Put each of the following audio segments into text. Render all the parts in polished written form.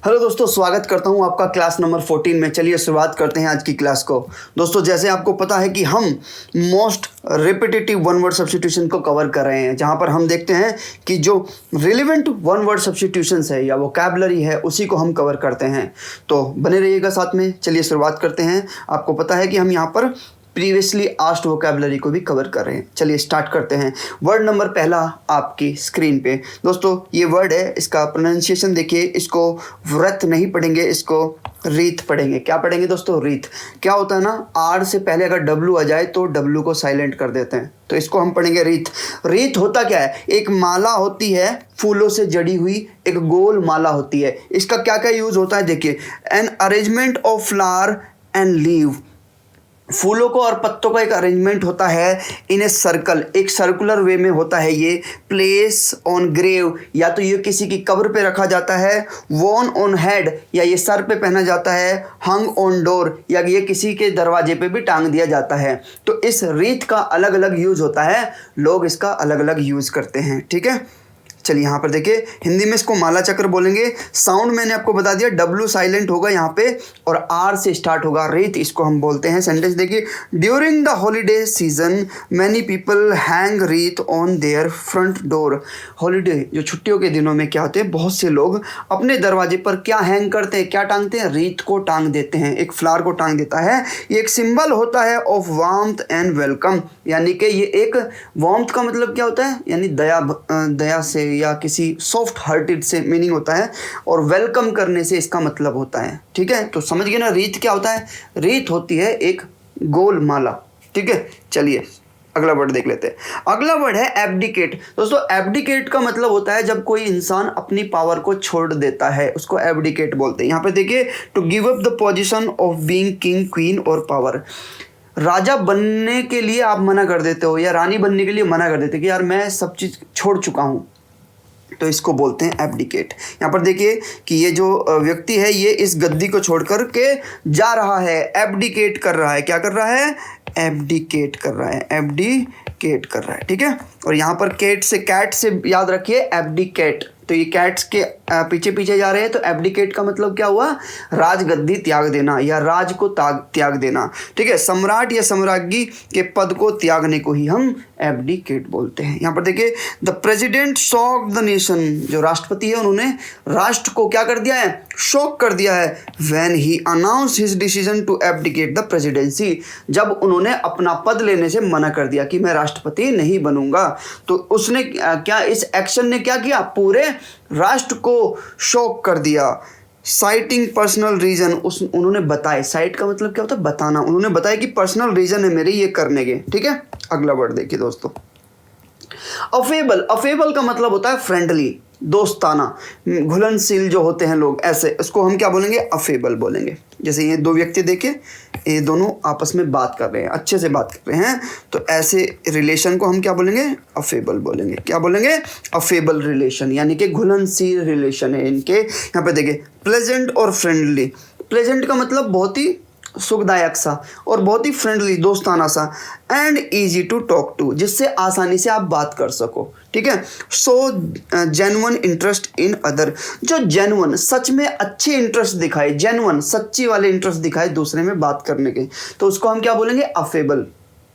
Hello दोस्तों, स्वागत करता हूं आपका क्लास नंबर 14 में। चलिए शुरुआत करते हैं आज की क्लास को। दोस्तों, जैसे आपको पता है कि हम most repetitive one word substitution को कवर कर रहे हैं, जहां पर हम देखते हैं कि जो रिलेवेंट वन वर्ड सब्स्टिट्यूशंस है या वोकैबुलरी है उसी को हम कवर करते हैं। तो बने रहिएगा साथ में। चलिए शुरुआत करते हैं। आपको पता है कि हम यहाँ पर प्रीवियसली आस्क्ड वोकैबुलरी को भी कवर कर रहे हैं। चलिए स्टार्ट करते हैं। वर्ड नंबर पहला आपकी स्क्रीन पे। दोस्तों, ये वर्ड है, इसका प्रोनाउंसिएशन देखिए। इसको व्रत नहीं पढ़ेंगे, इसको रीत पढ़ेंगे। क्या पढ़ेंगे दोस्तों? रीत। क्या होता है ना, आर से पहले अगर डब्लू आ जाए तो डब्लू को साइलेंट कर देते हैं, तो इसको हम पढ़ेंगे रीत। रीत होता क्या है? एक माला होती है फूलों से जड़ी हुई, एक गोल माला होती है। इसका क्या क्या यूज होता है देखिए। An arrangement of flower and leave, फूलों को और पत्तों का एक अरेंजमेंट होता है इन ए सर्कल, एक सर्कुलर वे में होता है ये। प्लेस ऑन ग्रेव, या तो ये किसी की कब्र पे रखा जाता है। वॉन ऑन हेड, या ये सर पे पहना जाता है। हंग ऑन डोर, या ये किसी के दरवाजे पे भी टांग दिया जाता है। तो इस रीत का अलग अलग यूज होता है, लोग इसका अलग अलग यूज करते हैं। ठीक है, चलिए यहाँ पर देखिए, हिंदी में इसको माला चक्र बोलेंगे। साउंड मैंने आपको बता दिया, डब्लू साइलेंट होगा यहाँ पे और आर से स्टार्ट होगा। रीत इसको हम बोलते हैं। सेंटेंस देखिए, during the holiday season many people hang wreath on their front door. Holiday, जो छुट्टियों के दिनों में क्या होते हैं, बहुत से लोग अपने दरवाजे पर क्या हैंग करते हैं, क्या टांगते हैं? रीत को टांग देते हैं, एक फ्लावर को टांग देता है। ये एक सिंबल होता है ऑफ वार्मथ एंड वेलकम, यानी कि ये एक वार्मथ का मतलब क्या होता है, यानी दया से या किसी सॉफ्ट हार्टेड से मीनिंग होता है, और वेलकम करने से इसका मतलब होता है। ठीक है, तो समझ गए ना रीत क्या होता है? रीत होती है एक गोल माला। ठीक है, चलिए अगला वर्ड देख लेते हैं। अगला वर्ड है एब्डिकेट। दोस्तों, एब्डिकेट का मतलब होता है जब कोई इंसान अपनी पावर को छोड़ देता है, उसको एब्डिकेट बोलते हैं। यहाँ पे देखिए, to give up the position of being king, queen और पावर। राजा बनने के लिए आप मना कर देते हो, या रानी बनने के लिए मना कर देते हो कि यार मैं सब चीज़ छोड़ चुका हूँ, तो इसको बोलते हैं एब्डिकेट। यहाँ पर देखिए कि ये जो व्यक्ति है ये इस गद्दी को छोड़ कर के जा रहा है, एब्डिकेट कर रहा है। क्या कर रहा है? एब्डिकेट कर रहा है, एब्डिकेट कर रहा है। ठीक है, और यहाँ पर कैट से याद रखिए एब्डिकेट, तो ये कैट्स के पीछे पीछे जा रहे हैं। तो एब्डिकेट का मतलब क्या हुआ? राजगद्दी त्याग देना या राज को त्याग देना। ठीक है, सम्राट या सम्राज्ञी के पद को त्यागने को ही हम एब्डिकेट बोलते हैं। यहाँ पर देखिए, the president shock the nation, जो राष्ट्रपति है उन्होंने राष्ट्र को क्या कर दिया है? शॉक कर दिया है। When he announce his decision to abdicate the presidency, जब उन्होंने अपना पद लेने से मना कर दिया कि मैं राष्ट्रपति नहीं बनूंगा, तो उसने क्या, इस एक्शन ने क्या किया? पूरे राष्ट्र को शॉक कर दिया। साइटिंग पर्सनल रीजन, उन्होंने बताए। साइट का मतलब क्या होता है? बताना। उन्होंने बताया कि पर्सनल रीजन है मेरे ये करने के। ठीक है, अगला वर्ड देखिए दोस्तों, अफेबल। अफेबल का मतलब होता है फ्रेंडली, दोस्ताना, घुलनशील जो होते हैं लोग, ऐसे इसको हम क्या बोलेंगे? अफेबल बोलेंगे। जैसे ये दो व्यक्ति देखिए, ये दोनों आपस में बात कर रहे हैं, अच्छे से बात कर रहे हैं, तो ऐसे रिलेशन को हम क्या बोलेंगे? अफेबल बोलेंगे। क्या बोलेंगे? अफेबल रिलेशन, यानी कि घुलनशील रिलेशन है इनके। यहाँ पे देखिए, प्लेजेंट और फ्रेंडली। प्लेजेंट का मतलब बहुत ही सुखदायक सा, और बहुत ही फ्रेंडली, दोस्ताना सा। And easy to talk to, जिससे आसानी से आप बात कर सको। ठीक है, so genuine interest in other, जो जेन्युइन, सच में अच्छे इंटरेस्ट दिखाए, जेन्युइन सच्ची वाले इंटरेस्ट दिखाए दूसरे में बात करने के, तो उसको हम क्या बोलेंगे? अफेबल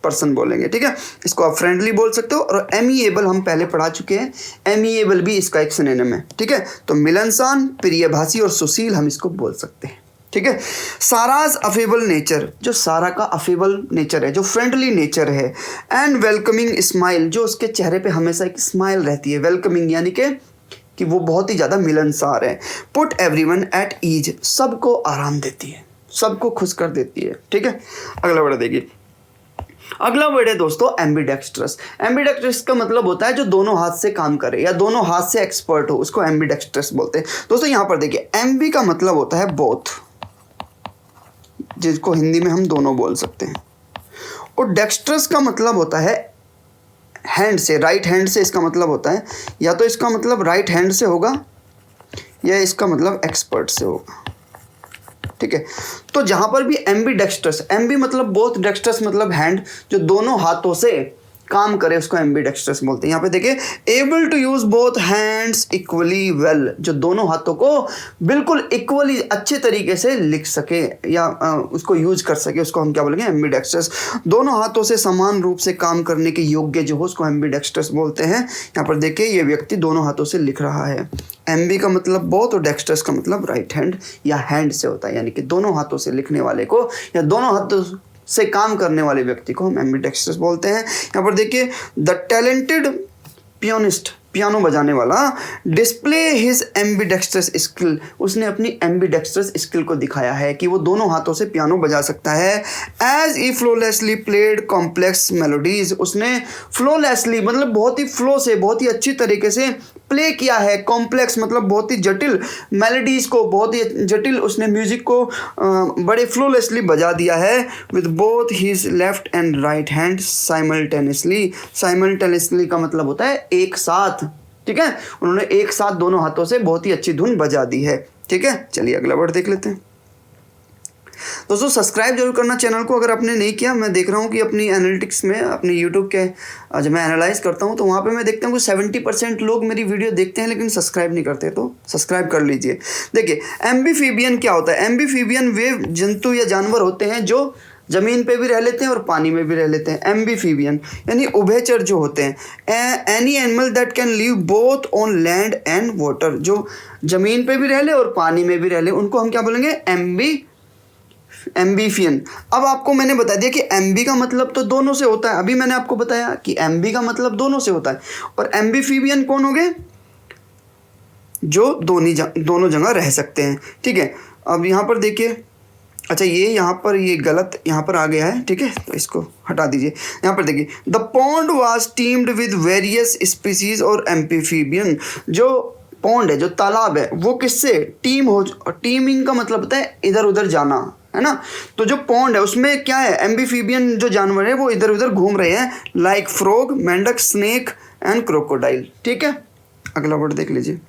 पर्सन बोलेंगे। ठीक है, इसको आप फ्रेंडली बोल सकते हो। और एमिएबल हम पहले पढ़ा चुके हैं, एमिएबल भी इसका एक सिनोनिम है। ठीक है, तो मिलनसान, प्रियभाषी और सुशील हम इसको बोल सकते हैं। ठीक है, साराज अफेबल नेचर, जो सारा का अफेबल नेचर है, जो फ्रेंडली नेचर है। एंड वेलकमिंग स्माइल, जो उसके चेहरे पे हमेशा एक स्माइल रहती है। वेलकमिंग यानी कि वो बहुत ही ज़्यादा मिलनसार है। पुट एवरीवन एट ईज, सबको आराम देती है, सबको खुश कर देती है। ठीक है, अगला वर्ड देखिए। अगला वर्ड है दोस्तों एम्बीडेक्स्ट्रस। एम्बीडेक्स्ट्रस का मतलब होता है जो दोनों हाथ से काम करे या दोनों हाथ से एक्सपर्ट हो, उसको एम्बीडेक्स्ट्रस बोलते हैं। दोस्तों, यहाँ पर देखिए, एम्बी का मतलब होता है बोथ, जिसको हिंदी में हम दोनों बोल सकते हैं। और डेक्स्ट्रस का मतलब होता है हैंड से, राइट हैंड से इसका मतलब होता है, या तो इसका मतलब राइट हैंड से होगा या इसका मतलब एक्सपर्ट से होगा। ठीक है, तो जहाँ पर भी एम्बी डेक्स्ट्रस, एम्बी मतलब बोथ, डेक्स्ट्रस मतलब हैंड, जो दोनों हाथों से काम करे उसको एम्बीडेक्स्ट्रस बोलते हैं। यहाँ पे देखिए able to use both hands equally well, जो दोनों हाथों को बिल्कुल इक्वली अच्छे तरीके से लिख सके या उसको यूज कर सके, उसको हम क्या बोलेंगे एम्बीडेक्स्ट्रस। दोनों हाथों से समान रूप से काम करने के योग्य जो हो उसको एम्बीडेक्स्ट्रस बोलते हैं। यहाँ पर देखिए ये व्यक्ति दोनों हाथों से लिख रहा है। एम्बी का मतलब बोथ और डेक्स्ट्रस का मतलब राइट हैंड या हैंड से होता है, यानी कि दोनों हाथों से लिखने वाले को या दोनों हाथों से काम करने वाले व्यक्ति को हम एम्बीडेक्स्ट्रस बोलते हैं। यहाँ पर देखिए द टैलेंटेड पियानिस्ट, पियानो बजाने वाला, डिस्प्ले हिज एम्बीडेक्स्ट्रस स्किल, उसने अपनी एम्बीडेक्स्ट्रस स्किल को दिखाया है कि वो दोनों हाथों से पियानो बजा सकता है। एज ई फ्लोलेसली प्लेड कॉम्प्लेक्स मेलोडीज, उसने फ्लोलेसली मतलब बहुत ही फ्लो से बहुत ही अच्छी तरीके से प्ले किया है। कॉम्प्लेक्स मतलब बहुत ही जटिल मेलोडीज़ को, बहुत ही जटिल उसने म्यूजिक को बड़े फ्लोलेसली बजा दिया है। With both his left and right hand simultaneously, simultaneously का मतलब होता है एक साथ, ठीक है, उन्होंने एक साथ दोनों हाथों से बहुत ही अच्छी धुन बजा दी है। ठीक है, चलिए अगला वर्ड देख लेते हैं। दोस्तों सब्सक्राइब जरूर करना चैनल को अगर आपने नहीं किया। मैं देख रहा हूँ कि अपनी एनालिटिक्स में, अपनी यूट्यूब के जब मैं एनालाइज करता हूँ तो वहाँ पे मैं देखता हूँ कि 70% लोग मेरी वीडियो देखते हैं लेकिन सब्सक्राइब नहीं करते, तो सब्सक्राइब कर लीजिए। देखिए एम्बीफीबियन क्या होता है? एम्बीफीबियन वे जंतु या जानवर होते हैं जो ज़मीन पे भी रह लेते हैं और पानी में भी रह लेते हैं। एम्बीफीबियन यानी उभयचर जो होते हैं। Any animal that can live both on land and water, जो ज़मीन पे भी रह ले और पानी में भी रह ले, उनको हम क्या बोलेंगे एम्बीफियन। अब आपको मैंने बता दिया कि एम्बी का मतलब तो दोनों से होता है। अभी मैंने आपको बताया कि एम्बी का मतलब दोनों से होता है। और एम्बीफीबियन कौन हो गए? जो दोनों जगह रह सकते हैं। ठीक है, अब यहाँ पर देखिए, अच्छा ये यहाँ पर ये गलत यहाँ पर आ गया है, ठीक है, तो इसको हटा दीजिए। यहाँ पर देखिए the pond was teemed with various species और एम्फीबियन, जो पॉन्ड है, जो तालाब है, वो किससे टीम हो, टीमिंग का मतलब होता है इधर उधर जाना, है ना। तो जो पॉन्ड है उसमें क्या है, एम्फीबियन जो जानवर है वो इधर उधर घूम रहे हैं, लाइक फ्रॉग, मेंढक, स्नेक एंड क्रोकोडाइल। ठीक है, अगला वर्ड देख लीजिए।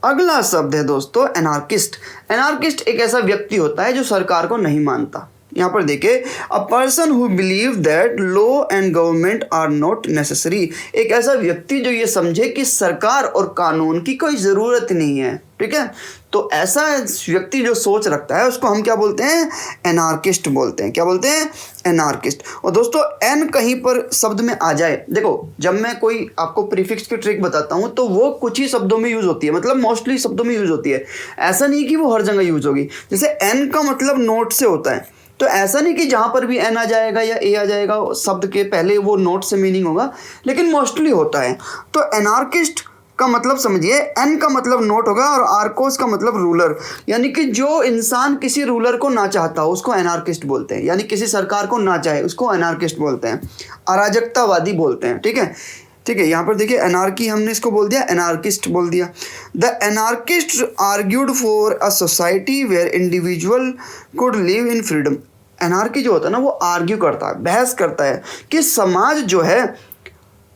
अगला शब्द है दोस्तों एनार्किस्ट। एनार्किस्ट एक ऐसा व्यक्ति होता है जो सरकार को नहीं मानता। यहाँ पर देखिए a person who believe that law and government are not necessary, एक ऐसा व्यक्ति जो ये समझे कि सरकार और कानून की कोई ज़रूरत नहीं है। ठीक है, तो ऐसा व्यक्ति जो सोच रखता है उसको हम क्या बोलते हैं? एनार्किस्ट बोलते हैं। क्या बोलते हैं? एनार्किस्ट। और दोस्तों एन कहीं पर शब्द में आ जाए, देखो जब मैं कोई आपको प्रीफिक्स की ट्रिक बताता हूँ तो वो कुछ ही शब्दों में यूज़ होती है, मतलब मोस्टली शब्दों में यूज़ होती है, ऐसा नहीं कि वो हर जगह यूज़ होगी। जैसे एन का मतलब नोट से होता है, तो ऐसा नहीं कि जहाँ पर भी एन आ जाएगा या ए आ जाएगा शब्द के पहले वो नोट से मीनिंग होगा, लेकिन मोस्टली होता है। तो एनार्किस्ट का मतलब समझिए, एन का मतलब नोट होगा और आर्कोस का मतलब रूलर, यानी कि जो इंसान किसी रूलर को ना चाहता हो उसको एनार्किस्ट बोलते हैं, यानी किसी सरकार को ना चाहे उसको एनार्किस्ट बोलते हैं, अराजकतावादी बोलते हैं। ठीक है, ठीक है, यहाँ पर देखिए एनार्की हमने इसको बोल दिया, एनार्किस्ट बोल दिया। The anarchist argued for a society where individual could live in freedom. Anarchy जो होता है ना वो आर्ग्यू करता है, बहस करता है कि समाज जो है,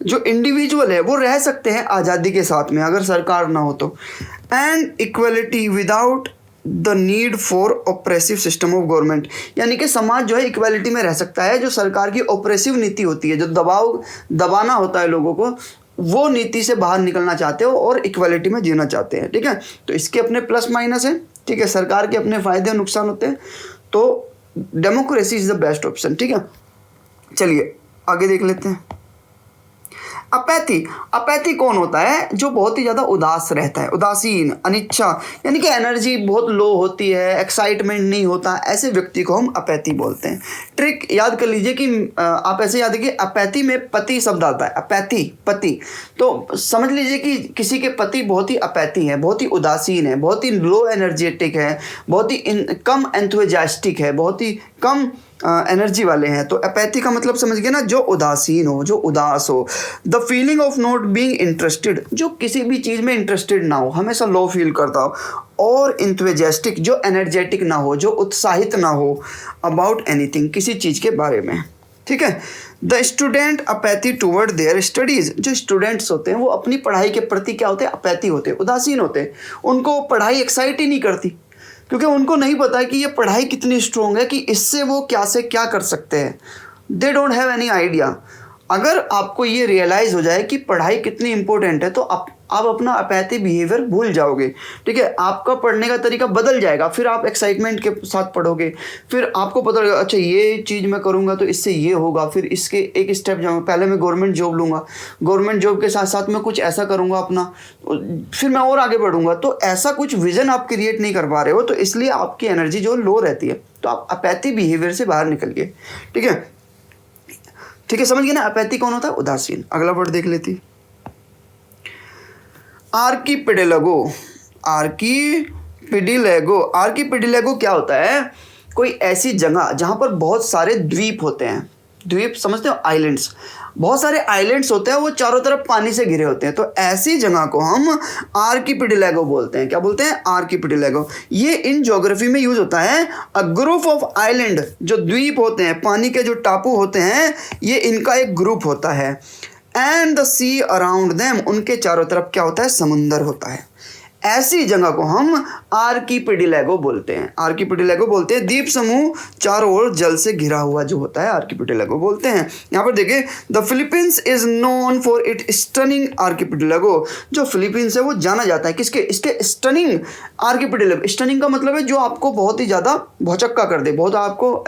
जो इंडिविजुअल है वो रह सकते हैं आज़ादी के साथ में अगर सरकार ना हो तो। And equality without the need for oppressive system of government, यानी कि समाज जो है इक्वालिटी में रह सकता है, जो सरकार की ऑपरेसिव नीति होती है, जो दबाना होता है लोगों को, वो नीति से बाहर निकलना चाहते हो और इक्वालिटी में जीना चाहते हैं। ठीक है, तो इसके अपने प्लस माइनस हैं। ठीक है, सरकार के अपने फ़ायदे और नुकसान होते हैं, तो democracy is the best option. ठीक है, चलिए आगे देख लेते हैं। अपैथी। अपैथी कौन होता है? जो बहुत ही ज़्यादा उदास रहता है, उदासीन, अनिच्छा, यानी कि एनर्जी बहुत लो होती है, एक्साइटमेंट नहीं होता, ऐसे व्यक्ति को हम अपैथी बोलते हैं। ट्रिक याद कर लीजिए कि आप ऐसे याद रखिए, अपैथी में पति शब्द आता है, अपैथी पति, तो समझ लीजिए कि किसी के पति बहुत ही अपैथी है, बहुत ही उदासीन है, बहुत ही लो एनर्जेटिक है, बहुत ही कम एंथुजियास्टिक है, बहुत ही कम एनर्जी वाले हैं। तो अपैथी का मतलब समझ गए ना, जो उदासीन हो, जो उदास हो। The feeling of not being interested, जो किसी भी चीज़ में इंटरेस्टेड ना हो, हमेशा लो फील करता हो। और इंथुजियास्टिक, जो एनर्जेटिक ना हो, जो उत्साहित ना हो अबाउट एनीथिंग, किसी चीज़ के बारे में। ठीक है, the student apathy toward their studies, जो स्टूडेंट्स होते हैं वो अपनी पढ़ाई के प्रति क्या होते हैं? अपैथी होते हैं, उदासीन होते हैं। उनको पढ़ाई एक्साइट ही नहीं करती, क्योंकि उनको नहीं पता है कि ये पढ़ाई कितनी स्ट्रॉन्ग है कि इससे वो क्या से क्या कर सकते हैं। They don't have any idea. अगर आपको ये रियलाइज़ हो जाए कि पढ़ाई कितनी इंपॉर्टेंट है तो आप अपना अपैथी बिहेवियर भूल जाओगे, ठीक है। आपका पढ़ने का तरीका बदल जाएगा, फिर आप एक्साइटमेंट के साथ पढ़ोगे, फिर आपको पता लगेगा अच्छा ये चीज़ मैं करूँगा तो इससे ये होगा, फिर इसके एक स्टेप जाऊँगा, पहले मैं गवर्नमेंट जॉब लूँगा, गवर्नमेंट जॉब के साथ साथ मैं कुछ ऐसा करूँगा अपना, फिर मैं और आगे बढ़ूँगा। तो ऐसा कुछ विज़न आप क्रिएट नहीं कर पा रहे हो, तो इसलिए आपकी एनर्जी जो लो रहती है। तो आप अपैथी बिहेवियर से बाहर निकलिए, ठीक है। ठीक है, समझ गए ना। अपैथी कौन होता है? उदासीन। अगला वर्ड देख लेती, आर्किपेडेलगो। आर्किपेडिलेगो, आर्किपेडिलेगो क्या होता है? कोई ऐसी जगह जहां पर बहुत सारे द्वीप होते हैं। द्वीप समझते हो? आइलैंड्स, बहुत सारे आइलैंड्स होते हैं, वो चारों तरफ पानी से घिरे होते हैं। तो ऐसी जगह को हम आर्किपेडिलेगो बोलते हैं। क्या बोलते हैं? आर्किपेडिलेगो। ये इन ज्योग्राफी में यूज होता है। अ ग्रुप ऑफ आइलैंड, जो द्वीप होते हैं, पानी के जो टापू होते हैं, ये इनका एक ग्रुप होता है। And the sea around them, उनके चारों तरफ क्या होता है? समुंदर होता है। ऐसी जगह को हम आर्किपेडिलेगो बोलते हैं। आर्किपेडिलेगो बोलते हैं द्वीप समूह चारों ओर जल से घिरा हुआ जो होता है, आर्किपेडिलेगो बोलते हैं। यहाँ पर देखिए, the Philippines is known for it stunning archipelago. जो फिलीपींस है वो जाना जाता है किसके? इसके स्टनिंग आर्किपेडिलेगो। स्टनिंग का मतलब है जो आपको बहुत ही ज़्यादा भौचक्का कर दे, बहुत आपको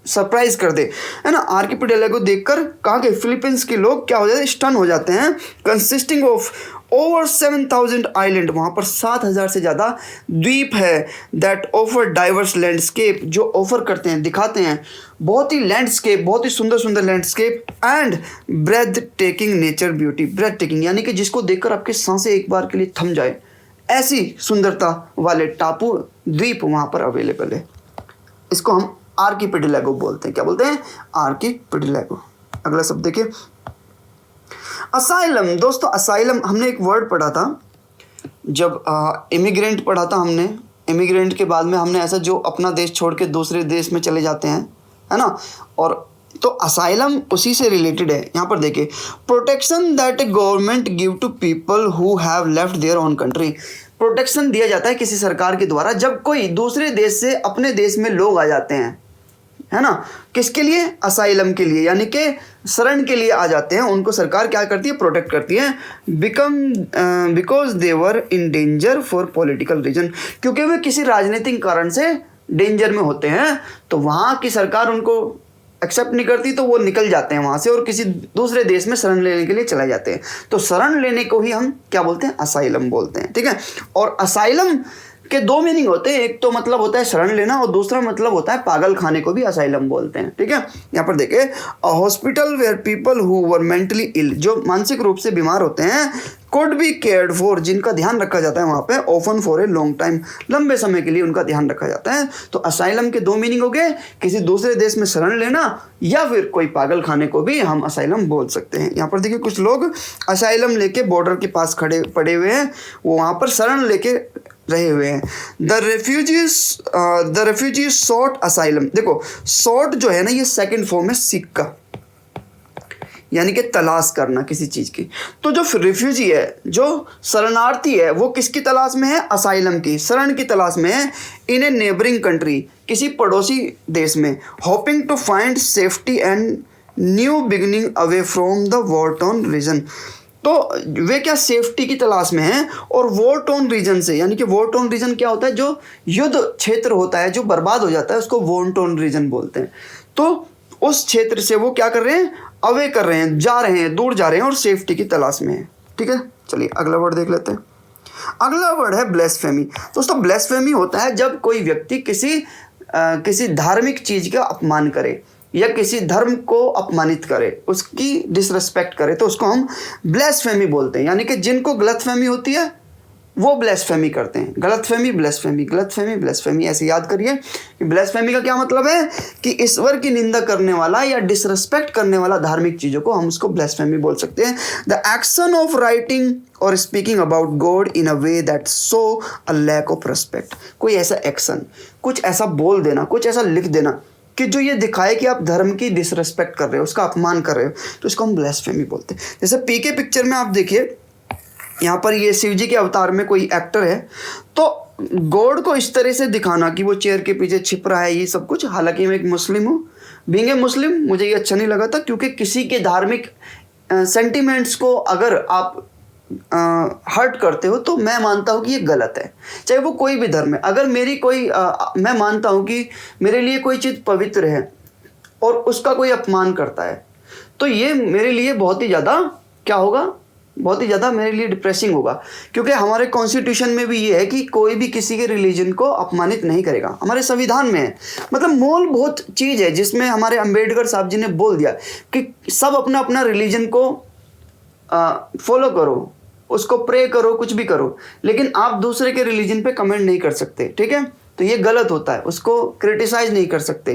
सरप्राइज कर दे, है ना। आर्किपेडिलेगो देखकर कहा कि फिलीपींस के लोग क्या हो जाते हैं? स्टन हो जाते हैं। कंसिस्टिंग ऑफ ओवर 7000 आइलैंड, वहाँ पर 7000 से ज़्यादा द्वीप है। दैट ऑफर डाइवर्स लैंडस्केप, जो ऑफर करते हैं, दिखाते हैं बहुत ही लैंडस्केप, बहुत ही सुंदर सुंदर landscape. And breathtaking nature beauty. Breathtaking यानी कि जिसको देखकर आपकी सांसें एक बार के लिए थम जाए, ऐसी सुंदरता वाले टापू द्वीप वहाँ पर अवेलेबल है। इसको हम आर्किपेडिलेगो बोलते हैं। क्या बोलते हैं? आर्किपेडिलेगो। अगला शब्द देखिए, असाइलम। दोस्तों असाइलम हमने एक वर्ड पढ़ा था जब इमिग्रेंट पढ़ा था हमने। इमिग्रेंट के बाद में हमने ऐसा जो अपना देश छोड़ के दूसरे देश में चले जाते हैं, है ना। और तो असाइलम उसी से रिलेटेड है। यहाँ पर देखिए, protection that government give to people who have left their own country. Protection दिया जाता है किसी सरकार के द्वारा जब कोई दूसरे देश से अपने देश में लोग आ जाते हैं, है ना। किसके लिए? असाइलम के लिए, यानी कि शरण के लिए आ जाते हैं। उनको सरकार क्या करती है? प्रोटेक्ट करती है। Because they were in danger for political reason, क्योंकि वे किसी राजनीतिक कारण से डेंजर में होते हैं, तो वहाँ की सरकार उनको एक्सेप्ट नहीं करती, तो वो निकल जाते हैं वहाँ से और किसी दूसरे देश में शरण लेने के लिए चले जाते हैं। तो शरण लेने को ही हम क्या बोलते हैं? असाइलम बोलते हैं, ठीक है। और असाइलम के दो मीनिंग होते हैं, एक तो मतलब होता है शरण लेना और दूसरा मतलब होता है पागल खाने को भी असाइलम बोलते हैं, ठीक है। यहाँ पर देखिए, a hospital where people who were mentally ill, जो मानसिक रूप से बीमार होते हैं, कुड बी केयर्ड फॉर, जिनका ध्यान रखा जाता है वहाँ पे, often for a long time, लंबे समय के लिए उनका ध्यान रखा जाता है। तो असाइलम के दो मीनिंग हो गए, किसी दूसरे देश में शरण लेना या फिर कोई पागल खाने को भी हम असाइलम बोल सकते हैं। यहाँ पर देखिए, कुछ लोग असाइलम लेके बॉर्डर के पास खड़े पड़े हुए हैं, वो वहाँ पर शरण लेके रहे हुए हैं। The refugees sought asylum. देखो, सॉट जो है ना, ये सेकंड फॉर्म है सीक का, यानी कि तलाश करना किसी चीज़ की। तो जो रिफ्यूजी है, जो शरणार्थी है, वो किसकी तलाश में है? असाइलम की, शरण की तलाश में है। इन ए नेबरिंग कंट्री, किसी पड़ोसी देश में। Hoping to find safety and new beginning away from the war torn region. तो वे क्या सेफ्टी की तलाश में हैं और वॉर टॉर्न रीजन से, यानी कि वॉर टॉर्न रीजन क्या होता है? जो युद्ध क्षेत्र होता है, जो बर्बाद हो जाता है, उसको वॉर टॉर्न रीजन बोलते हैं। तो उस क्षेत्र से वो क्या कर रहे हैं? अवे कर रहे हैं, जा रहे हैं, दूर जा रहे हैं और सेफ्टी की तलाश में है, ठीक है। चलिए अगला वर्ड देख लेते हैं। अगला वर्ड है ब्लेस्फेमी। दोस्तों ब्लेस्फेमी होता है जब कोई व्यक्ति किसी धार्मिक चीज़ का अपमान करे या किसी धर्म को अपमानित करे, उसकी डिसरिस्पेक्ट करे, तो उसको हम ब्लेस्फेमी बोलते हैं। यानी कि जिनको गलतफहमी होती है वो ब्लेस्फेमी करते हैं। गलतफहमी, ब्लेस्फेमी, गलतफहमी, ब्लेस्फेमी, ऐसे याद करिए कि ब्लेस्फेमी का क्या मतलब है कि ईश्वर की निंदा करने वाला या डिसरिस्पेक्ट करने वाला धार्मिक चीज़ों को हम उसको ब्लेस्फेमी बोल सकते हैं। द एक्शन ऑफ राइटिंग और speaking about god in a way that show a lack of respect. कोई ऐसा एक्शन, कुछ ऐसा बोल देना, कुछ ऐसा लिख देना कि जो ये दिखाए कि आप धर्म की डिसरिस्पेक्ट कर रहे हो, उसका अपमान कर रहे हो, तो इसको हम ब्लेस्फेमी बोलते हैं। जैसे पीके पिक्चर में आप देखिए, यहाँ पर ये शिव जी के अवतार में कोई एक्टर है, तो गॉड को इस तरह से दिखाना कि वो चेयर के पीछे छिप रहा है, ये सब कुछ, हालांकि मैं एक मुस्लिम हूँ, बीइंग ए मुस्लिम मुझे ये अच्छा नहीं लगा था, क्योंकि किसी के धार्मिक सेंटिमेंट्स को अगर आप हर्ट करते हो तो मैं मानता हूँ कि ये गलत है, चाहे वो कोई भी धर्म है। अगर मेरी कोई मैं मानता हूँ कि मेरे लिए कोई चीज़ पवित्र है और उसका कोई अपमान करता है, तो ये मेरे लिए बहुत ही ज़्यादा क्या होगा, बहुत ही ज़्यादा मेरे लिए डिप्रेसिंग होगा, क्योंकि हमारे कॉन्स्टिट्यूशन में भी ये है कि कोई भी किसी के रिलीजन को अपमानित नहीं करेगा, हमारे संविधान में है। मतलब मोल बहुत चीज़ है जिसमें हमारे अंबेडकर साहब जी ने बोल दिया कि सब अपना अपना रिलीजन को फॉलो करो, उसको प्रे करो, कुछ भी करो, लेकिन आप दूसरे के रिलीजन पे कमेंट नहीं कर सकते, ठीक है। तो ये गलत होता है, उसको क्रिटिसाइज नहीं कर सकते।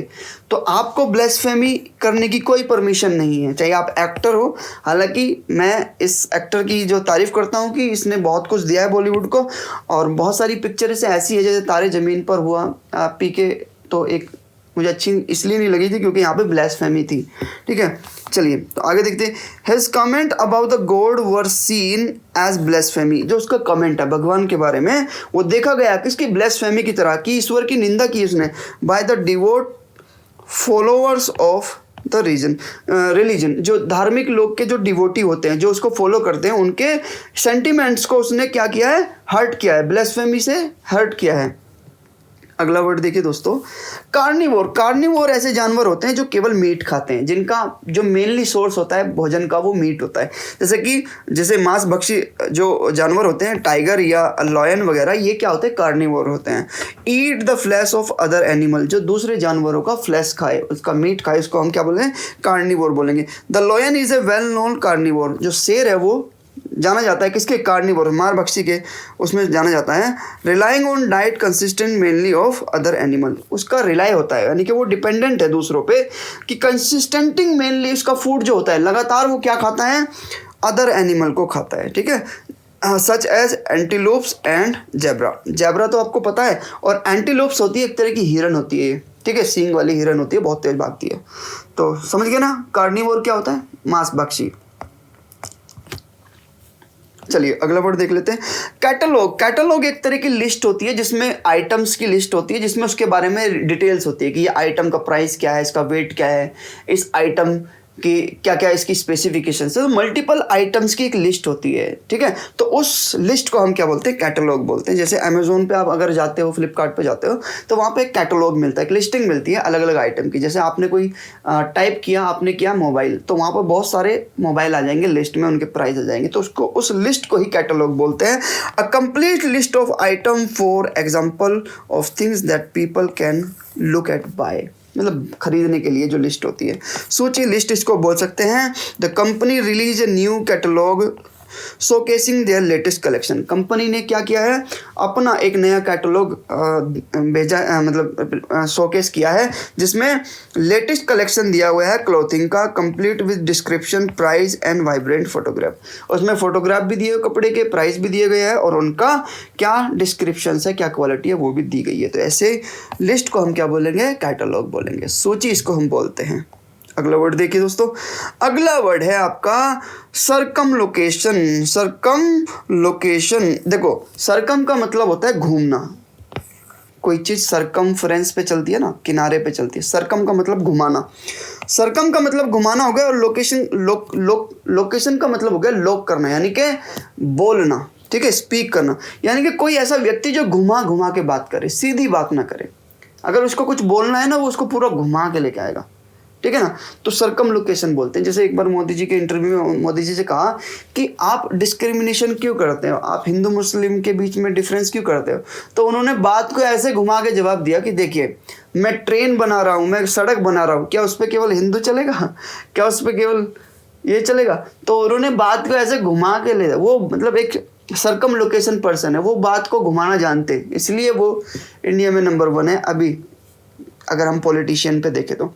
तो आपको ब्लेसफेमी करने की कोई परमिशन नहीं है, चाहे आप एक्टर हो। हालांकि मैं इस एक्टर की जो तारीफ़ करता हूँ कि इसने बहुत कुछ दिया है बॉलीवुड को, और बहुत सारी पिक्चर से ऐसी है जैसे तारे ज़मीन पर हुआ, पीके, तो एक मुझे अच्छी इसलिए नहीं लगी थी क्योंकि यहाँ पे ब्लेसफेमी थी, ठीक है। चलिए तो आगे देखते हैं। His comment about the god were seen as blasphemy, जो उसका कमेंट है भगवान के बारे में, वो देखा गया किसकी, ब्लेसफेमी की तरह, कि ईश्वर की निंदा की उसने, by the devote followers of the religion, जो धार्मिक लोग के जो डिवोटी होते हैं, जो उसको फॉलो करते हैं, उनके सेंटिमेंट्स को उसने क्या किया है, हर्ट किया है, ब्लेसफेमी से हर्ट किया है। अगला वर्ड देखिए दोस्तों, कार्निवोर। कार्निवोर ऐसे जानवर होते हैं जो केवल मीट खाते हैं, जिनका जो मेनली सोर्स होता है भोजन का वो मीट होता है। जैसे मांस भक्षी जो जानवर होते हैं, टाइगर या लॉयन वगैरह, ये क्या होते हैं, कार्निवोर होते हैं। Eat the flash of other animal, जो दूसरे जानवरों का फ्लैश खाए, उसका मीट खाए, उसको हम क्या बोलेंगे, कार्निवोर बोलेंगे। The lion is a well known carnivore, जो शेर है वो जाना जाता है किसके, कार्निवोर, मार भक्षी के, उसमें जाना जाता है। Relying on diet consistent mainly of other animal, उसका रिलाई होता है, यानी कि वो डिपेंडेंट है दूसरों पे, कि कंसिस्टेंटिंग मेनली उसका फूड जो होता है, लगातार वो क्या खाता है, अदर एनिमल को खाता है, ठीक है। Such as antelopes and zebra. Zebra तो आपको पता है, और एंटीलोप्स होती है एक तरह की हिरन होती है, ठीक है, सींग वाली हिरन होती है, बहुत तेज भागती है। तो समझ गए ना, कार्निवोर क्या होता है, मांस भक्षी। चलिए अगला वर्ड देख लेते हैं, कैटलॉग। कैटलॉग एक तरह की लिस्ट होती है जिसमें आइटम्स की लिस्ट होती है, जिसमें उसके बारे में डिटेल्स होती है कि ये आइटम का प्राइस क्या है, इसका वेट क्या है, इस आइटम कि क्या क्या इसकी स्पेसिफिकेशन है। तो मल्टीपल आइटम्स की एक लिस्ट होती है, ठीक है। तो उस लिस्ट को हम क्या बोलते हैं, कैटलॉग बोलते हैं। जैसे अमेजोन पे आप अगर जाते हो, फ्लिपकार्ट पे जाते हो, तो वहाँ पे एक कैटलॉग मिलता है, एक लिस्टिंग मिलती है अलग अलग आइटम की। जैसे आपने कोई टाइप किया, आपने किया मोबाइल, तो वहाँ पर बहुत सारे मोबाइल आ जाएंगे लिस्ट में, उनके प्राइस आ जाएंगे, तो उसको, उस लिस्ट को ही कैटलॉग बोलते हैं। A complete list of item for example of things that people can look at buy, मतलब खरीदने के लिए जो लिस्ट होती है, सूची, लिस्ट इसको बोल सकते हैं। The company release a new catalogue showcasing there latest collection. Company ने क्या किया है, अपना एक नया कैटलॉग भेजा, मतलब शोकेस किया है, जिसमें लेटेस्ट कलेक्शन दिया हुआ है क्लोथिंग का, complete with description, price and vibrant photograph. उसमें फोटोग्राफ भी दिए, कपड़े के प्राइस भी दिए गए हैं, और उनका क्या डिस्क्रिप्शन है, क्या क्वालिटी है, वो भी दी गई है। तो ऐसे लिस्ट को हम क्या बोलेंगे, कैटलॉग बोलेंगे, सूची इसको हम बोलते हैं। अगला वर्ड देखिए दोस्तों, अगला वर्ड है आपका सरकम लोकेशन। सरकम लोकेशन, देखो सरकम का मतलब होता है घूमना, कोई चीज़ सरकमफ्रेंस पे चलती है ना, किनारे पे चलती है। सरकम का मतलब घुमाना, सरकम का मतलब घुमाना हो गया, और लोकेशन लोकेशन का मतलब हो गया लॉक करना, यानी कि बोलना, ठीक है, स्पीक करना, यानी कि कोई ऐसा व्यक्ति जो घुमा घुमा के बात करे, सीधी बात ना करे। अगर उसको कुछ बोलना है ना, वो उसको पूरा घुमा के लेके आएगा, ठीक है ना। तो सरकम लोकेशन बोलते हैं। जैसे एक बार मोदी जी के इंटरव्यू में मोदी जी से कहा कि आप डिस्क्रिमिनेशन क्यों करते हो, आप हिंदू मुस्लिम के बीच में डिफरेंस क्यों करते हो, तो उन्होंने बात को ऐसे घुमा के जवाब दिया कि देखिए, मैं ट्रेन बना रहा हूँ, मैं सड़क बना रहा हूँ, क्या उस पर केवल हिंदू चलेगा, क्या उस पर केवल ये चलेगा। तो उन्होंने बात को ऐसे घुमा के ले, वो मतलब एक सरकम लोकेशन पर्सन है, वो बात को घुमाना जानते हैं, इसलिए वो इंडिया में नंबर 1 है अभी, अगर हम पॉलिटिशियन पे देखें तो।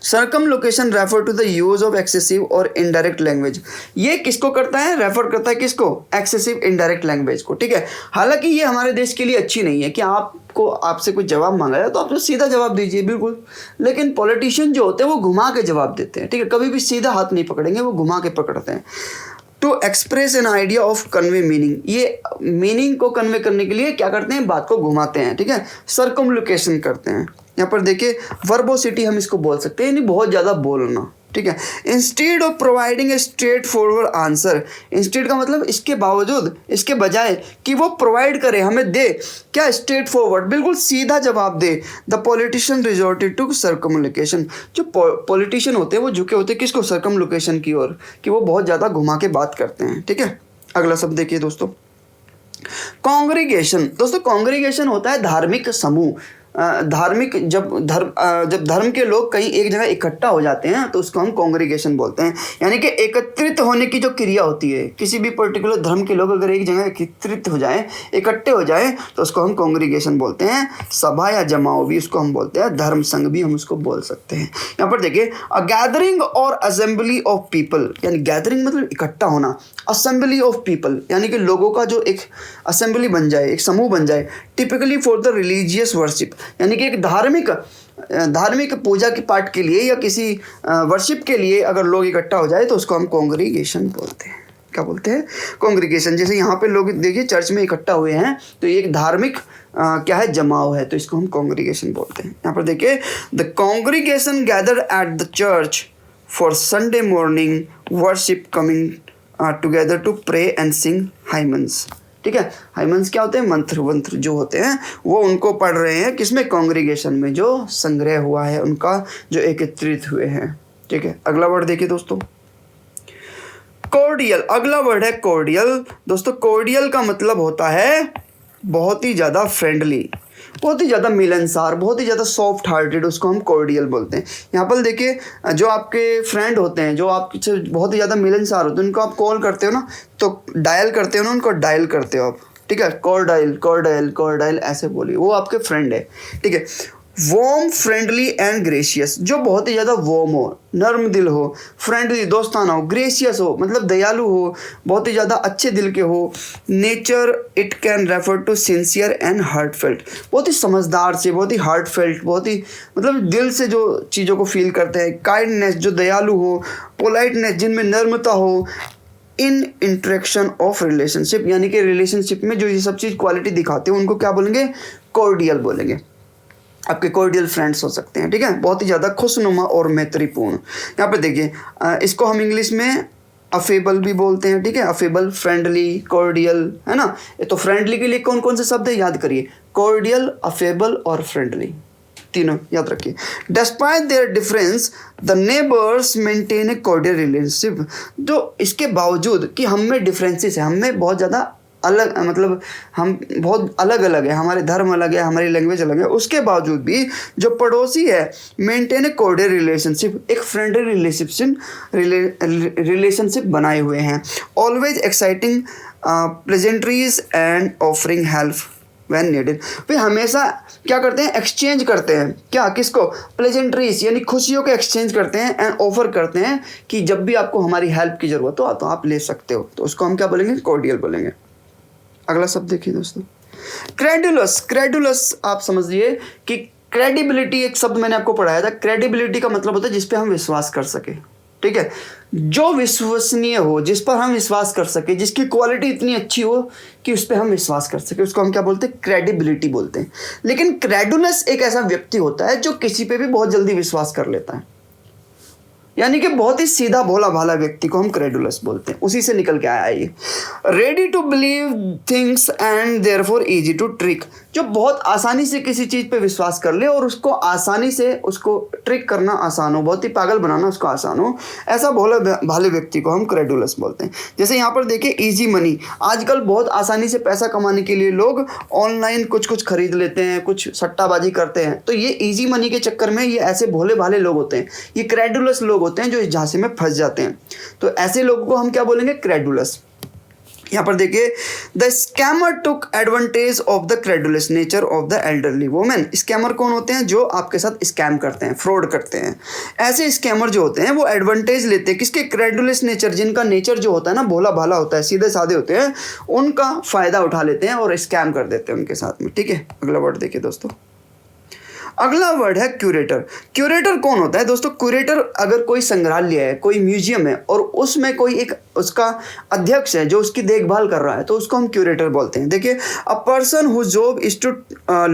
Circumlocution refer to the use of excessive और इनडायरेक्ट लैंग्वेज। ये किसको करता है, रेफर करता है किसको, एक्सेसिव इनडायरेक्ट लैंग्वेज को, ठीक है। हालांकि ये हमारे देश के लिए अच्छी नहीं है कि आपको, आपसे कुछ जवाब मांगा जाए तो आप सीधा जवाब दीजिए, बिल्कुल, लेकिन पॉलिटिशियन जो होते हैं वो घुमा के जवाब देते हैं, ठीक है, कभी भी सीधा हाथ नहीं पकड़ेंगे, वो घुमा के पकड़ते हैं। To express an idea of convey meaning, ये मीनिंग को कन्वे करने के लिए क्या करते हैं, बात को घुमाते हैं, ठीक है, सरकमलोकेशन करते हैं। यहाँ पर देखिए वर्बोसिटी हम इसको बोल सकते हैं, यानी बहुत ज़्यादा बोलना, ठीक है। Instead of providing a straight forward answer, instead का मतलब इसके बावजूद, इसके बजाय कि वो प्रोवाइड करे, हमें दे क्या, स्ट्रेट फॉरवर्ड, बिल्कुल सीधा जवाब दे, द पॉलिटिशियन रिजॉर्टेड टू सर्कमलोकेशन, जो पॉलिटिशियन होते हैं वो झुके होते हैं किसको, सर्कमलोकेशन की ओर, कि वो बहुत ज़्यादा घुमा के बात करते हैं, ठीक है। अगला शब्द देखिए दोस्तों, कॉन्ग्रीगेशन। दोस्तों कॉन्ग्रीगेशन होता है धार्मिक समूह, धार्मिक जब धर्म के लोग कहीं एक जगह इकट्ठा हो जाते हैं तो उसको हम कॉन्ग्रीगेशन बोलते हैं, यानी कि एकत्रित होने की जो क्रिया होती है, किसी भी पर्टिकुलर धर्म के लोग अगर एक जगह एकत्रित हो जाएं, इकट्ठे हो जाएं, तो उसको हम कॉन्ग्रीगेशन बोलते हैं। सभा या जमाव भी उसको हम बोलते हैं, धर्म संघ भी हम उसको बोल सकते हैं। यहाँ पर देखिए अ गैदरिंग और असेंबली ऑफ पीपल, यानी गैदरिंग मतलब इकट्ठा होना, असेंबली ऑफ पीपल यानी कि लोगों का जो एक असेंबली बन जाए, एक समूह बन जाए, typically for the religious worship, यानी कि एक धार्मिक पूजा के पाठ के लिए या किसी वर्शिप के लिए अगर लोग इकट्ठा हो जाए तो उसको हम कॉन्ग्रीगेशन बोलते हैं। क्या बोलते हैं, कॉन्ग्रीगेशन। जैसे यहाँ पे लोग देखिए चर्च में इकट्ठा हुए हैं तो ये एक धार्मिक क्या है, जमाव है, तो इसको हम कॉन्ग्रीगेशन बोलते हैं। यहाँ पर देखिए the congregation gather at the church for Sunday morning worship coming together to pray and sing hymns, ठीक है। हाइमन्स क्या होते हैं, मंत्र जो होते हैं वो उनको पढ़ रहे हैं किसमें, कॉन्ग्रीगेशन में, जो संग्रह हुआ है उनका, जो एकत्रित हुए हैं, ठीक है। अगला वर्ड देखिए दोस्तों, कॉर्डियल। अगला वर्ड है कॉर्डियल। दोस्तों कॉर्डियल का मतलब होता है बहुत ही ज़्यादा फ्रेंडली, बहुत ही ज़्यादा मिलनसार, बहुत ही ज़्यादा सॉफ्ट हार्टेड, उसको हम कॉर्डियल बोलते हैं। यहाँ पर देखिए जो आपके फ्रेंड होते हैं, जो आपसे बहुत ही ज़्यादा मिलनसार होते हैं, उनको आप कॉल करते हो ना, तो डायल करते हो ना, उनको डायल करते हो आप, ठीक है। कॉर्डाइल ऐसे बोलिए, वो आपके फ्रेंड है, ठीक है। वॉर्म, फ्रेंडली एंड ग्रेशियस, जो बहुत ही ज़्यादा वॉर्म हो, नर्म दिल हो, फ्रेंडली दोस्ताना हो, ग्रेशियस हो मतलब दयालु हो, बहुत ही ज़्यादा अच्छे दिल के हो। Nature it can refer to sincere and heartfelt, बहुत ही समझदार से, बहुत ही हार्टफेल्ट, बहुत ही मतलब दिल से जो चीज़ों को फील करते हैं। काइंडनेस, जो दयालु हो। पोलाइटनेस, जिनमें नर्मता हो। इन इंटरेक्शन ऑफ रिलेशनशिप, यानी कि रिलेशनशिप में जो ये सब चीज़ क्वालिटी दिखाते हैं उनको क्या बोलेंगे, कॉर्डियल बोलेंगे। आपके कॉर्डियल फ्रेंड्स हो सकते हैं, ठीक है, बहुत ही ज़्यादा खुशनुमा और मैत्रीपूर्ण। यहाँ पे देखिए इसको हम इंग्लिश में अफेबल भी बोलते हैं, ठीक है। अफेबल, फ्रेंडली, कॉर्डियल, है ना। तो फ्रेंडली के लिए कौन कौन से शब्द है याद करिए, कॉर्डियल, अफेबल और फ्रेंडली, तीनों याद रखिए। Despite there difference the neighbours maintain a cordial relationship, जो इसके बावजूद कि हम में डिफरेंसेस है, हम में बहुत ज़्यादा अलग, मतलब हम बहुत अलग अलग है, हमारे धर्म अलग है, हमारी लैंग्वेज अलग है, उसके बावजूद भी जो पड़ोसी है मेंटेन ए कॉर्डियल रिलेशनशिप, एक फ्रेंडली रिलेशनशिप बनाए हुए हैं। Always exciting pleasantries and offering help when needed, वे हमेशा क्या करते हैं, एक्सचेंज करते हैं, क्या, किसको, प्लेजेंट्रीज यानी खुशियों के एक्सचेंज करते हैं, एंड ऑफर करते हैं कि जब भी आपको हमारी हेल्प की ज़रूरत हो तो आप ले सकते हो, तो उसको हम क्या बोलेंगे, कॉर्डियल बोलेंगे। अगला शब्द देखिए दोस्तों, क्रेडुलस। क्रेडुलस आप समझिए कि क्रेडिबिलिटी एक शब्द मैंने आपको पढ़ाया था। क्रेडिबिलिटी का मतलब होता है जिस पे हम विश्वास कर सके, ठीक है, जो विश्वसनीय हो, जिस पर हम विश्वास कर सके, जिसकी क्वालिटी इतनी अच्छी हो कि उस पर हम विश्वास कर सके, उसको हम क्या बोलते हैं, क्रेडिबिलिटी बोलते हैं। लेकिन क्रेडुलस एक ऐसा व्यक्ति होता है जो किसी पे भी बहुत जल्दी विश्वास कर लेता है, यानी कि बहुत ही सीधा भोला भाला व्यक्ति को हम क्रेडुलस बोलते हैं, उसी से निकल के आया है ये। Ready to believe things and therefore easy to trick, जो बहुत आसानी से किसी चीज़ पे विश्वास कर ले और उसको आसानी से उसको ट्रिक करना आसान हो, बहुत ही पागल बनाना उसको आसान हो, ऐसा भोले भाले व्यक्ति को हम क्रेडुलस बोलते हैं। जैसे यहाँ पर देखिए इजी मनी, आजकल बहुत आसानी से पैसा कमाने के लिए लोग ऑनलाइन कुछ खरीद लेते हैं, कुछ सट्टाबाजी करते हैं, तो ये इजी मनी के चक्कर में ये ऐसे भोले भाले लोग होते हैं, ये क्रेडुलस लोग होते हैं जो इस झांसे में फंस जाते हैं, तो ऐसे लोगों को हम क्या बोलेंगे, क्रेडुलस। यहाँ पर देखिए the scammer took advantage of the credulous nature of the elderly women. Scammer कौन होते हैं, जो आपके साथ स्कैम करते हैं, फ्रॉड करते हैं। ऐसे स्कैमर जो होते हैं वो एडवांटेज लेते हैं किसके, क्रेडुलस नेचर, जिनका नेचर जो होता है ना भोला भाला होता है, सीधे साधे होते हैं, उनका फ़ायदा उठा लेते हैं और स्कैम कर देते हैं उनके साथ में, ठीक है। अगला वर्ड देखिए दोस्तों, अगला वर्ड है क्यूरेटर। क्यूरेटर कौन होता है दोस्तों, क्यूरेटर अगर कोई संग्रहालय है, कोई म्यूजियम है और उसमें कोई एक उसका अध्यक्ष है, जो उसकी देखभाल कर रहा है, तो उसको हम क्यूरेटर बोलते हैं। देखिए, a person whose job is to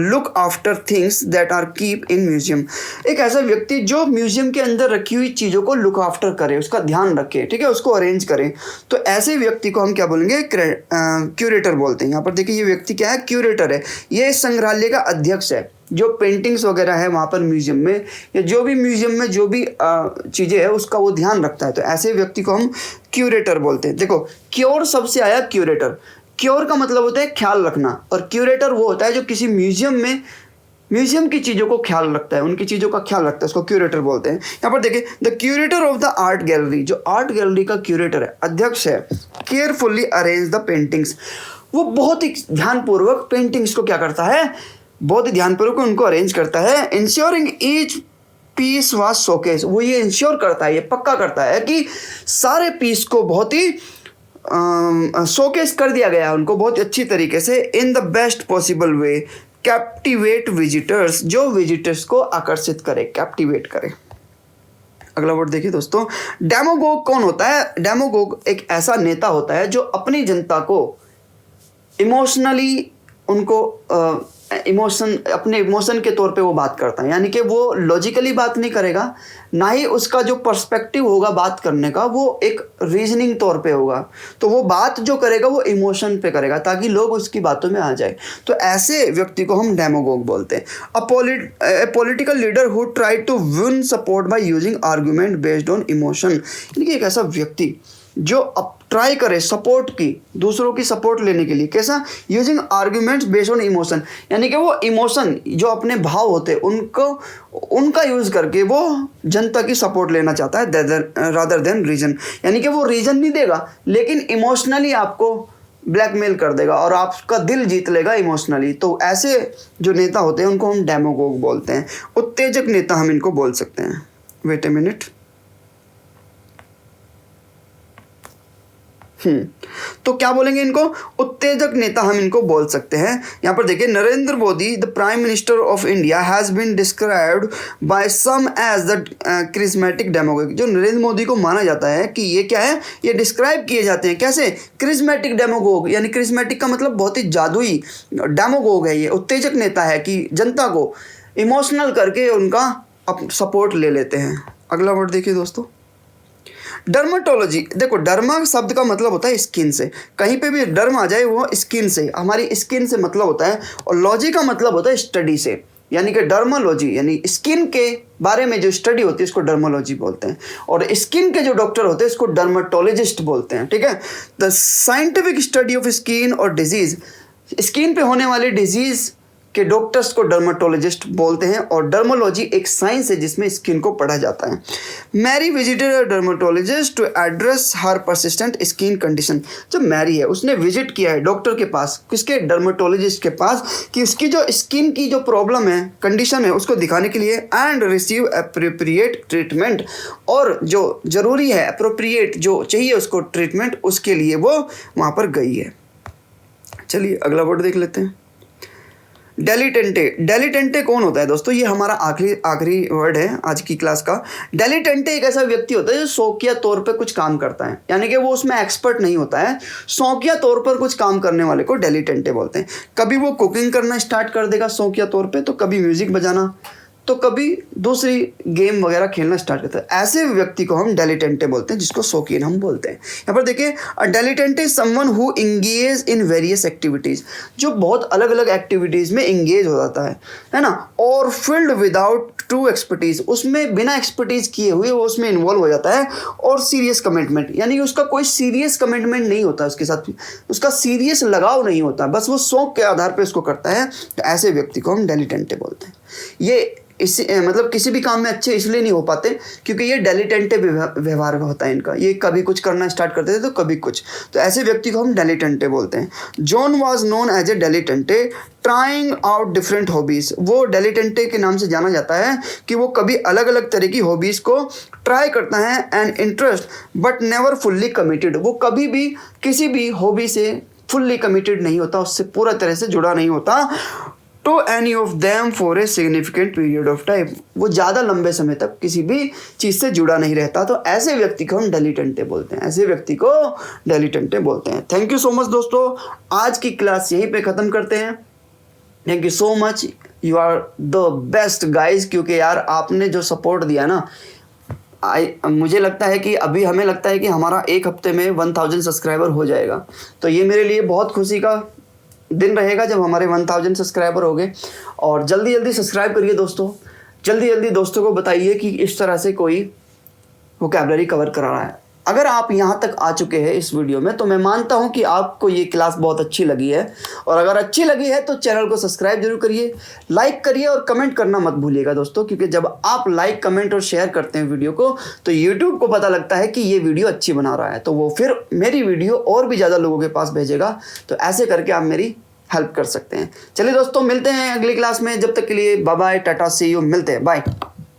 look after things that are keep in museum. एक ऐसा व्यक्ति जो म्यूजियम के अंदर रखी हुई चीज़ों को लुक आफ्टर करे, उसका ध्यान रखे, ठीक है, उसको अरेंज करे, तो ऐसे व्यक्ति को हम क्या बोलेंगे, क्यूरेटर बोलते हैं। यहाँ पर देखिए, ये व्यक्ति क्या है, क्यूरेटर है। ये संग्रहालय का अध्यक्ष है, जो पेंटिंग्स वगैरह है वहाँ पर म्यूजियम में, या जो भी म्यूजियम में जो भी चीज़ें हैं उसका वो ध्यान रखता है, तो ऐसे व्यक्ति को हम क्यूरेटर बोलते हैं। देखो, क्योर सबसे आया क्यूरेटर। क्योर का मतलब होता है ख्याल रखना, और क्यूरेटर वो होता है जो किसी म्यूजियम में म्यूजियम की चीज़ों को ख्याल रखता है, उनकी चीज़ों का ख्याल रखता है, उसको क्यूरेटर बोलते हैं। यहाँ पर देखिए, the curator of the art gallery, जो आर्ट गैलरी का क्यूरेटर है, अध्यक्ष है, केयरफुली अरेंज द पेंटिंग्स। वो बहुत ही ध्यानपूर्वक पेंटिंग्स को क्या करता है, बहुत ही ध्यानपूर्वक उनको अरेंज करता है। Ensuring each piece was showcase, वो ये इंश्योर करता है, ये पक्का करता है कि सारे पीस को बहुत ही शोकेस कर दिया गया है, उनको बहुत अच्छी तरीके से, in the best possible way, captivate visitors, जो विजिटर्स को आकर्षित करे, कैप्टिवेट करे। अगला वर्ड देखिए दोस्तों, डेमोगोग कौन होता है? डेमोगोग एक ऐसा नेता होता है जो अपनी जनता को इमोशनली, उनको अपने इमोशन के तौर पे वो बात करता है, यानी कि वो लॉजिकली बात नहीं करेगा, ना ही उसका जो पर्सपेक्टिव होगा बात करने का वो एक रीजनिंग तौर पे होगा, तो वो बात जो करेगा वो इमोशन पे करेगा ताकि लोग उसकी बातों में आ जाए, तो ऐसे व्यक्ति को हम डेमोगोग बोलते हैं। A political leader who try to win support by using argument based on emotion, यानी कि एक ऐसा व्यक्ति जो अब ट्राई करे सपोर्ट की, दूसरों की सपोर्ट लेने के लिए, कैसा, using arguments based on emotion, यानी कि वो इमोशन जो अपने भाव होते हैं उनको, उनका यूज़ करके वो जनता की सपोर्ट लेना चाहता है, रादर देन रीजन, यानी कि वो रीजन नहीं देगा लेकिन इमोशनली आपको ब्लैकमेल कर देगा और आपका दिल जीत लेगा इमोशनली। तो ऐसे जो नेता होते हैं उनको हम डेमोगोग बोलते हैं, उत्तेजक नेता हम इनको बोल सकते हैं। वेट ए मिनट, तो क्या बोलेंगे इनको, उत्तेजक नेता हम इनको बोल सकते हैं। यहाँ पर देखिए, Narendra Modi the prime minister of India has been described by some as the charismatic demagogue. जो नरेंद्र मोदी को माना जाता है कि ये क्या है, ये डिस्क्राइब किए जाते हैं कैसे, क्रिस्मेटिक डेमोगोग, यानी क्रिस्मेटिक का मतलब बहुत ही जादुई, डेमोगोग है ये, उत्तेजक नेता है कि जनता को इमोशनल करके उनका सपोर्ट ले लेते हैं। अगला वर्ड देखिए दोस्तों, डर्माटोलॉजी। देखो, डर्मा शब्द का मतलब होता है स्किन से, कहीं पे भी डर्म आ जाए वो स्किन से, हमारी स्किन से मतलब होता है, और लॉजी का मतलब होता है स्टडी से, यानी कि डर्मालॉजी यानी स्किन के बारे में जो स्टडी होती है इसको डर्मालॉजी बोलते हैं, और स्किन के जो डॉक्टर होते हैं इसको डर्माटोलॉजिस्ट बोलते हैं, ठीक है। The scientific study of skin और डिजीज, स्किन पे होने वाले डिजीज के डॉक्टर्स को डर्माटोलॉजिस्ट बोलते हैं, और डर्मोलॉजी एक साइंस है जिसमें स्किन को पढ़ा जाता है। Mary visited a dermatologist to address her persistent skin condition. जब मैरी है उसने विजिट किया है डॉक्टर के पास, किसके, डर्माटोलॉजिस्ट के पास, कि उसकी जो स्किन की जो प्रॉब्लम है, कंडीशन है, उसको दिखाने के लिए, एंड रिसीव अप्रोप्रिएट ट्रीटमेंट, और जो ज़रूरी है, अप्रोप्रिएट जो चाहिए उसको ट्रीटमेंट, उसके लिए वो वहाँ पर गई है। चलिए अगला वर्ड देख लेते हैं, डेलिटेंटे। डेलिटेंटे कौन होता है दोस्तों, ये हमारा आखिरी वर्ड है आज की क्लास का। डेलिटेंटे एक ऐसा व्यक्ति होता है जो शौकिया तौर पे कुछ काम करता है, यानी कि वो उसमें एक्सपर्ट नहीं होता है, शौकिया तौर पर कुछ काम करने वाले को डेलिटेंटे बोलते हैं। कभी वो कुकिंग करना स्टार्ट कर देगा शौकिया तौर पे, तो कभी म्यूजिक बजाना, तो कभी दूसरी गेम वगैरह खेलना स्टार्ट करता है। ऐसे व्यक्ति को हम डेलिटेंटे बोलते हैं, जिसको शौकीन हम बोलते हैं। यहाँ पर देखिए, a dilettante is someone who engage in various activities, जो बहुत अलग अलग एक्टिविटीज़ में इंगेज हो जाता है ना, और फील्ड विदाउट ट्रू एक्सपर्टीज़, उसमें बिना एक्सपर्टीज़ किए हुए वो उसमें इन्वॉल्व हो जाता है, और सीरियस कमिटमेंट, यानी कि उसका कोई सीरियस कमिटमेंट नहीं होता उसके साथ, उसका सीरियस लगाव नहीं होता, बस वो शौक के आधार पर उसको करता है, तो ऐसे व्यक्ति को हम डेलिटेंटे बोलते हैं। ये मतलब किसी भी काम में अच्छे इसलिए नहीं हो पाते क्योंकि ये डेलिटेंटे व्यवहार होता है इनका, ये कभी कुछ करना स्टार्ट करते थे तो कभी कुछ, तो ऐसे व्यक्ति को हम डेलिटेंटे बोलते हैं। John was known as a dilettante trying out different hobbies, वो डेलिटेंटे के नाम से जाना जाता है कि वो कभी अलग अलग तरह की हॉबीज़ को ट्राई करता है, and interest but never fully committed, वो कभी भी किसी भी हॉबी से फुल्ली कमिटेड नहीं होता, उससे पूरा तरह से जुड़ा नहीं होता, to any of them for a significant period of time. वो ज़्यादा लंबे समय तक किसी भी चीज़ से जुड़ा नहीं रहता, तो ऐसे व्यक्ति को हम डिलीटेंटे बोलते हैं, ऐसे व्यक्ति को डिलीटेंटे बोलते हैं। थैंक यू सो मच दोस्तों, आज की क्लास यहीं पे ख़त्म करते हैं। Thank you so much, you are the best guys, क्योंकि यार आपने जो सपोर्ट दिया ना, मुझे लगता है कि अभी हमें लगता है कि हमारा एक हफ्ते में 1000 सब्सक्राइबर हो जाएगा, तो ये मेरे लिए बहुत खुशी का दिन रहेगा जब हमारे 1000 सब्सक्राइबर हो गए। और जल्दी जल्दी सब्सक्राइब करिए दोस्तों, जल्दी जल्दी दोस्तों को बताइए कि इस तरह से कोई वोकैबुलरी कवर करा रहा है। अगर आप यहाँ तक आ चुके हैं इस वीडियो में, तो मैं मानता हूँ कि आपको ये क्लास बहुत अच्छी लगी है, और अगर अच्छी लगी है तो चैनल को सब्सक्राइब जरूर करिए, लाइक करिए और कमेंट करना मत भूलिएगा दोस्तों, क्योंकि जब आप लाइक, कमेंट और शेयर करते हैं वीडियो को, तो यूट्यूब को पता लगता है कि ये वीडियो अच्छी बना रहा है, तो वो फिर मेरी वीडियो और भी ज़्यादा लोगों के पास भेजेगा। तो ऐसे करके आप मेरी हेल्प कर सकते हैं। चलिए दोस्तों, मिलते हैं अगली क्लास में, जब तक के लिए bye bye, tata, see you, मिलते हैं, बाय।